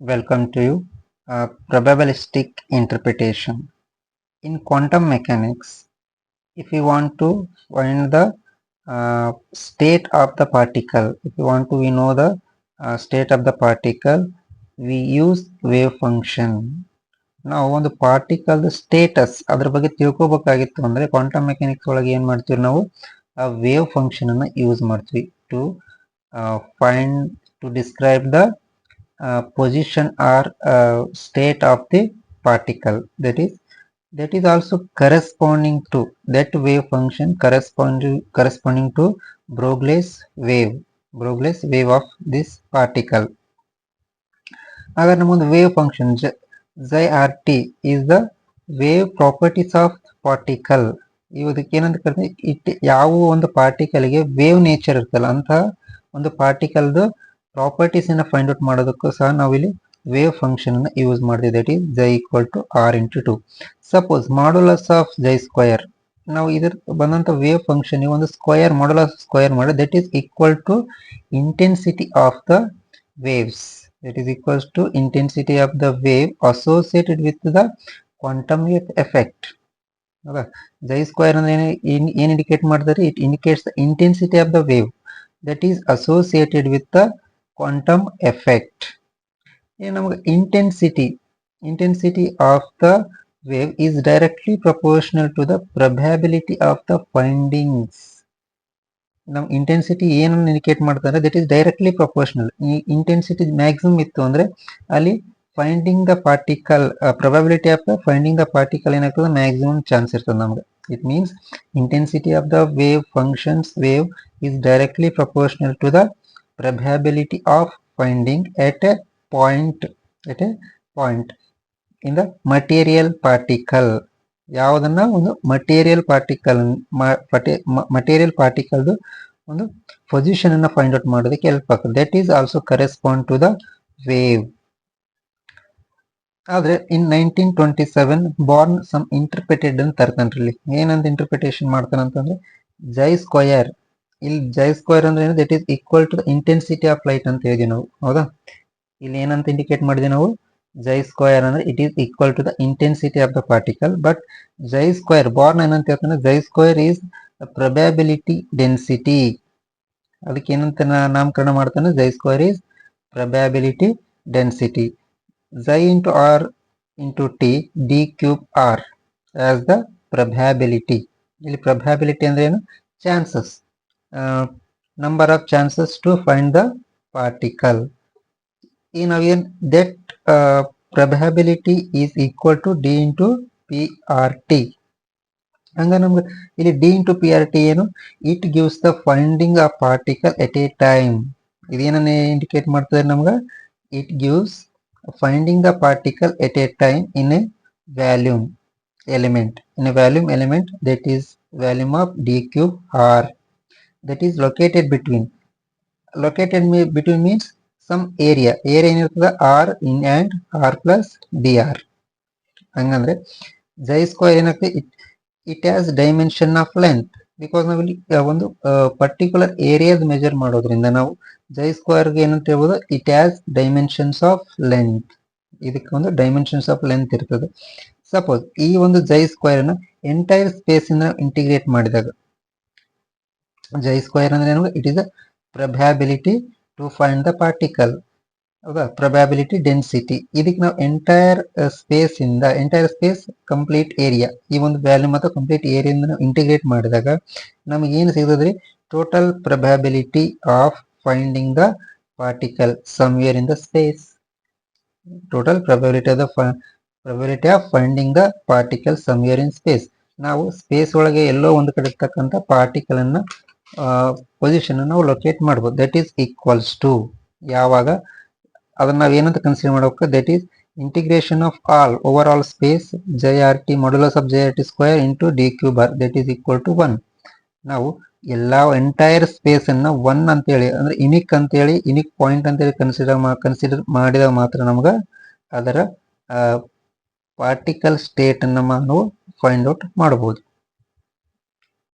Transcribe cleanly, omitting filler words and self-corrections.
Welcome to you. Probabilistic interpretation. In quantum mechanics, if you want to find the state of the particle, if you want to know the state of the particle, we use wave function. ನಾವು ಒಂದು particle status ಅದ್ರ ಬಗ್ಗೆ ತಿಳ್ಕೋಬೇಕಾಗಿತ್ತು ಅಂದ್ರೆ quantum mechanics ಒಳಗೆ ಏನ್ ಮಾಡ್ತೀವಿ ನಾವು ಆ ವೇವ್ ಫಂಕ್ಷನ್ ಅನ್ನ ಯೂಸ್ ಮಾಡ್ತೀವಿ to find to describe the position or state of the particle, that is also corresponding to that wave function corresponding to Broglie's wave of this particle. अगर नमोंದು wave function xi rt is the wave properties of particle. ಇವದಕ್ಕೆ ಏನಂತ ಕರೀತಾರೆ, ಯಾವ ಒಂದು particle ಗೆ wave nature ಇರ್ತಲ್ಲ ಅಂತ ಒಂದು ಪಾರ್ಟಿಕಲ್ದು ಪ್ರಾಪರ್ಟೀಸ್ ಅನ್ನ ಫೈಂಡ್ ಔಟ್ ಮಾಡೋದಕ್ಕೂ ಸಹ ನಾವು ಇಲ್ಲಿ ವೇವ್ ಫಂಕ್ಷನ್ ಅನ್ನ ಯೂಸ್ ಮಾಡ್ತೀವಿ. That is psi equal to R into 2. Suppose modulus of psi square, ನಾವು ಇದ್ರ ಬಂದಂತ ವೇವ್ ಫಂಕ್ಷನ್ ಒಂದು ಸ್ಕ್ವಯರ್ ಮಾಡ್ಯುಲಸ್ ಸ್ಕ್ವಯರ್ ಮಾಡಿ that is equal to intensity of the waves. That is equals to intensity of the wave associated with the quantum effect. ಹೌದಾ, psi square ಅಂದ್ರೆ ಏನ್ indicate ಮಾಡ್ತಾರೆ? It indicates the intensity of the wave that is associated with the quantum effect. ನಮಗೆ intensity of the wave is directly proportional to the probability of the findings. ನಮ್ಮ intensity ಏನನ್ನು indicate ಮಾಡ್ತಾರೆ? That is directly proportional. ಈ intensity maximum ಇತ್ತು ಅಂದ್ರೆ ಅಲ್ಲಿ finding the particle probability of the finding the particle ಏನಾಗ್ತದೆ, maximum chance ಇರ್ತದೆ ನಮ್ಗೆ. It means intensity of the wave is directly proportional to the probability of finding at a point in the material particle. ಯಾವುದನ್ನ ಒಂದು material particle ಒಂದು position ಅನ್ನ find out ಮಾಡೋದಕ್ಕೆ help ಆಗ್ತದೆ. That is also correspond to the wave. ಆದ್ರೆ in 1927 Born some interpreted ಅಂತ ತರ್ತಾನ್ರಿ. ಏನಂತ interpretation ಮಾಡ್ತಾನಂತಂದ್ರೆ ಜೈ square, ಇಲ್ಲಿ ಜೈ ಸ್ಕ್ವಯರ್ ಅಂದ್ರೆ ಏನು? That is equal to the intensity of light ಅಂತ ಹೇಳಿದ್ವಿ ನಾವು. ಹೌದಾ, ಇಲ್ಲಿ ಏನಂತ ಇಂಡಿಕೇಟ್ ಮಾಡಿದ್ವಿ ನಾವು? ಜೈ ಸ್ಕ್ವಯರ್ ಅಂದ್ರೆ it is equal to the intensity of the particle. But psi square Born ಏನಂತ ಹೇಳ್ತಾನೆ? Psi square is probability density. ಅದಕ್ಕೆ ಏನಂತ ನಾಮಕರಣ ಮಾಡ್ತಾನೆ? Psi square is probability density. Xi into r into t d cube r as the probability. ಇಲ್ಲಿ probability ಅಂದ್ರೆ ಏನು? chances, number of chances to find the particle. ಈ ನಾವೇನ್ that probability is equal to d into prt. ಹಂಗ ನಮ್ಗೆ ಇಲ್ಲಿ d into prt ಏನು? it gives the finding a particle at a time. ಇದೇನನ್ನ ಇಂಡಿಕೇಟ್ ಮಾಡ್ತದೆ ನಮ್ಗೆ? it gives finding the particle at a time in a volume element, that is volume of d cube r, that is located between means some area ಏನಿರ್ತದೆ r in and r plus dr. ಹಂಗಂದ್ರೆ ಜೈ square ಏನಾಗ್ತದೆ? it has dimension of length, because ನಾವಿಲ್ಲಿ ಒಂದು particular ಏರಿಯಾದ measure ಮಾಡೋದ್ರಿಂದ ನಾವು ಜೈ ಸ್ಕ್ವೇರ್ಗೆ ಏನಂತ ಹೇಳ್ಬೋದು? It has dimensions of length. ಇದಕ್ಕೆ ಒಂದು ಡೈಮೆನ್ಷನ್ಸ್ ಆಫ್ ಲೆಂತ್ ಇರ್ತದೆ. ಸಪೋಸ್ ಈ ಒಂದು ಜೈ ಸ್ಕ್ವೇರ್ ನ ಎಂಟೈರ್ ಸ್ಪೇಸ್ ಇಂದ ಇಂಟಿಗ್ರೇಟ್ ಮಾಡಿದಾಗ, ಜೈ ಸ್ಕ್ವೇರ್ ಅಂದ್ರೆ ಏನು? It is a probability to find the particle. ಹೌದಾ, ಪ್ರೊಬ್ಯಾಬಿಲಿಟಿ ಡೆನ್ಸಿಟಿ. ಇದಕ್ಕೆ ನಾವು ಎಂಟೈರ್ ಸ್ಪೇಸ್ ಕಂಪ್ಲೀಟ್ ಏರಿಯಾ, ಈ ಒಂದು ವ್ಯಾಲ್ಯೂಮ್ ಅಥವಾ ಕಂಪ್ಲೀಟ್ ಏರಿಯಾದಿಂದ ನಾವು ಇಂಟಿಗ್ರೇಟ್ ಮಾಡಿದಾಗ ನಮಗೆ ಏನು ಸಿಗ್ತದ್ರಿ? Total probability of finding the particle somewhere in the space. Total probability of finding the particle somewhere in space. ನಾವು ಸ್ಪೇಸ್ ಒಳಗೆ ಎಲ್ಲೋ ಒಂದು ಕಡೆ ಇರ್ತಕ್ಕಂಥ ಪಾರ್ಟಿಕಲ್ ಅನ್ನ ಪೊಸಿಷನ್ ನಾವು ಲೊಕೇಟ್ ಮಾಡ್ಬೋದು. ದಟ್ ಈಸ್ ಈಕ್ವಲ್ಸ್ ಟು, ಯಾವಾಗ ಅದನ್ನ ನಾವು ಏನಂತ ಕನ್ಸಿಡರ್ ಮಾಡಬೇಕು? That is integration of all over all space psi R T modulus of psi R T square into D cube R, that is equal to 1. ನಾವು ಎಲ್ಲ entire space ಅನ್ನ 1 ಅಂತೇಳಿ ಅಂದ್ರೆ ಯುನಿಕ್ ಅಂತೇಳಿ, ಯುನಿಕ್ ಪಾಯಿಂಟ್ ಅಂತೇಳಿ consider ಮಾಡಿದಾಗ ಮಾತ್ರ ನಮ್ಗೆ ಅದರ ಪಾರ್ಟಿಕಲ್ ಸ್ಟೇಟ್ ಅನ್ನ ನಾವು ಫೈಂಡ್ ಔಟ್ ಮಾಡಬಹುದು.